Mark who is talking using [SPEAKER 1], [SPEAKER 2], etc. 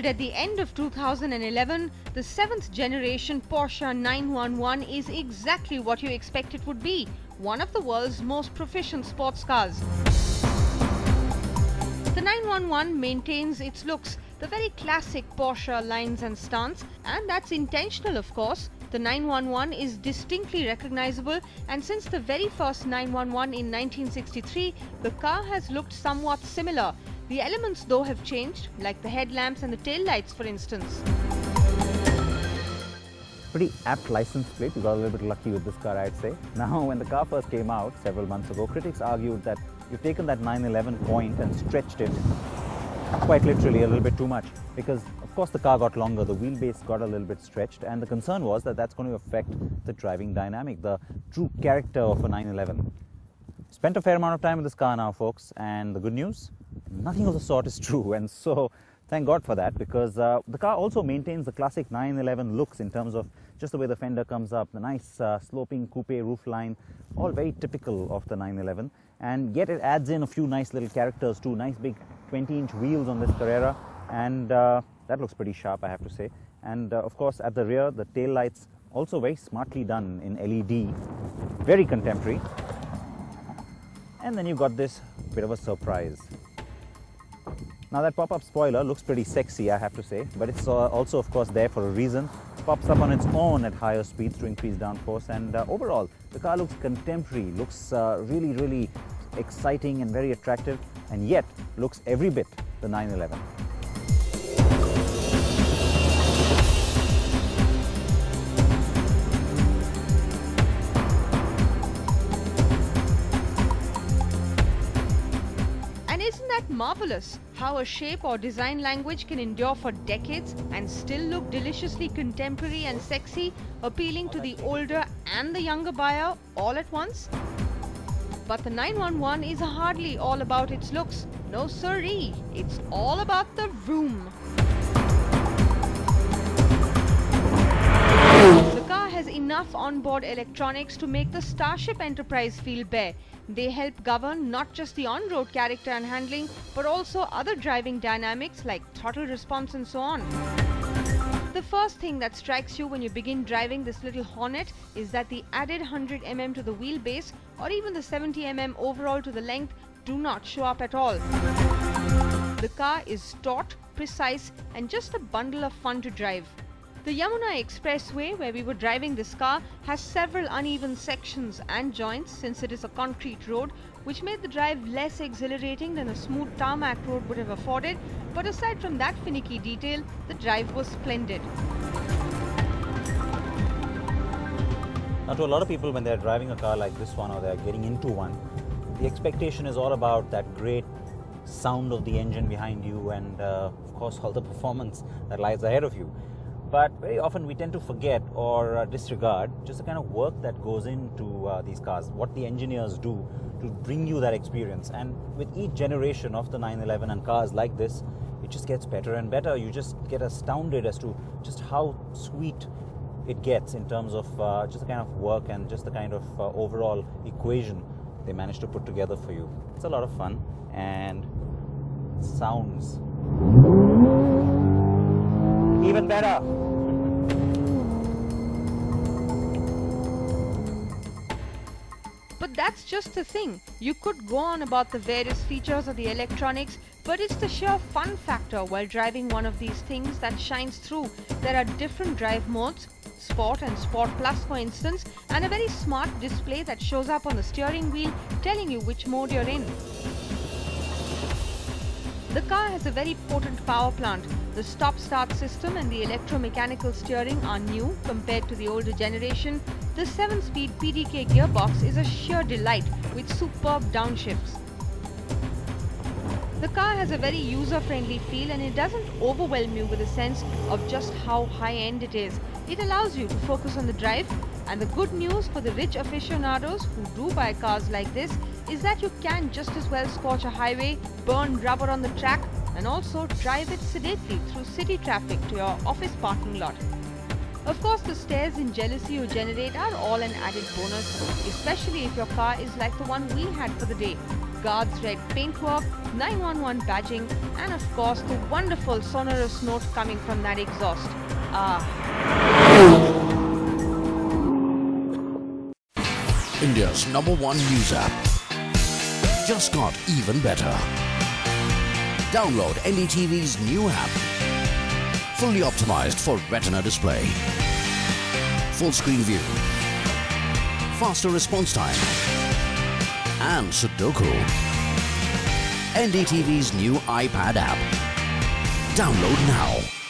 [SPEAKER 1] Unveiled at the end of 2011, the 7th generation Porsche 911 is exactly what you expect it would be, one of the world's most proficient sports cars. The 911 maintains its looks, the very classic Porsche lines and stance, and that's intentional of course. The 911 is distinctly recognizable, and since the very first 911 in 1963, the car has looked somewhat similar. The elements though have changed, like the headlamps and the tail lights for instance.
[SPEAKER 2] Pretty apt license plate. We got a little bit lucky with this car, I'd say. Now, when the car first came out several months ago, critics argued that you've taken that 911 point and stretched it quite literally a little bit too much, because of course the car got longer, the wheelbase got a little bit stretched, and the concern was that that's going to affect the driving dynamic, the true character of a 911. Spent a fair amount of time with this car now, folks, and the good news, nothing of the sort is true, and so thank God for that, because the car also maintains the classic 911 looks in terms of just the way the fender comes up, the nice sloping coupe roofline, all very typical of the 911, and yet it adds in a few nice little characters too, nice big 20-inch wheels on this Carrera, and that looks pretty sharp, I have to say. And of course at the rear, the tail lights also very smartly done in LED, very contemporary. And then you've got this bit of a surprise. Now that pop-up spoiler looks pretty sexy, I have to say, but it's also of course there for a reason. It pops up on its own at higher speeds to increase downforce, and overall the car looks contemporary, looks really exciting and very attractive, and yet looks every bit the 911.
[SPEAKER 1] And isn't that marvelous? How a shape or design language can endure for decades and still look deliciously contemporary and sexy, appealing to the older and the younger buyer all at once? But the 911 is hardly all about its looks. No siree, it's all about the vroom. The car has enough onboard electronics to make the Starship Enterprise feel bare. They help govern not just the on-road character and handling, but also other driving dynamics like throttle response and so on. The first thing that strikes you when you begin driving this little Hornet is that the added 100 mm to the wheelbase or even the 70 mm overall to the length do not show up at all. The car is taut, precise, and just a bundle of fun to drive. The Yamuna Expressway, where we were driving this car, has several uneven sections and joints since it is a concrete road, which made the drive less exhilarating than a smooth tarmac road would have afforded, but aside from that finicky detail, the drive was splendid.
[SPEAKER 2] Now, to a lot of people, when they're driving a car like this one or they're getting into one, the expectation is all about that great sound of the engine behind you and of course all the performance that lies ahead of you. But very often we tend to forget or disregard just the kind of work that goes into these cars, what the engineers do to bring you that experience. And with each generation of the 911 and cars like this, it just gets better and better. You just get astounded as to just how sweet it gets in terms of just the kind of work and just the kind of overall equation they manage to put together for you. It's a lot of fun and sounds even better.
[SPEAKER 1] But that's just the thing. You could go on about the various features of the electronics, but it's the sheer fun factor while driving one of these things that shines through. There are different drive modes, Sport and Sport Plus for instance, and a very smart display that shows up on the steering wheel telling you which mode you're in. The car has a very potent power plant. The stop-start system and the electromechanical steering are new compared to the older generation. The 7-speed PDK gearbox is a sheer delight with superb downshifts. The car has a very user-friendly feel and it doesn't overwhelm you with a sense of just how high-end it is. It allows you to focus on the drive, and the good news for the rich aficionados who do buy cars like this is that you can just as well scorch a highway, burn rubber on the track, and also drive it sedately through city traffic to your office parking lot. Of course, the stares and jealousy you generate are all an added bonus, especially if your car is like the one we had for the day. guards red paintwork, 911 badging, and of course the wonderful sonorous note coming from that exhaust.
[SPEAKER 3] India's #1 news app just got even better. Download NDTV's new app. Fully optimized for retina display. Full screen view. Faster response time. And Sudoku. NDTV's new iPad app. Download now.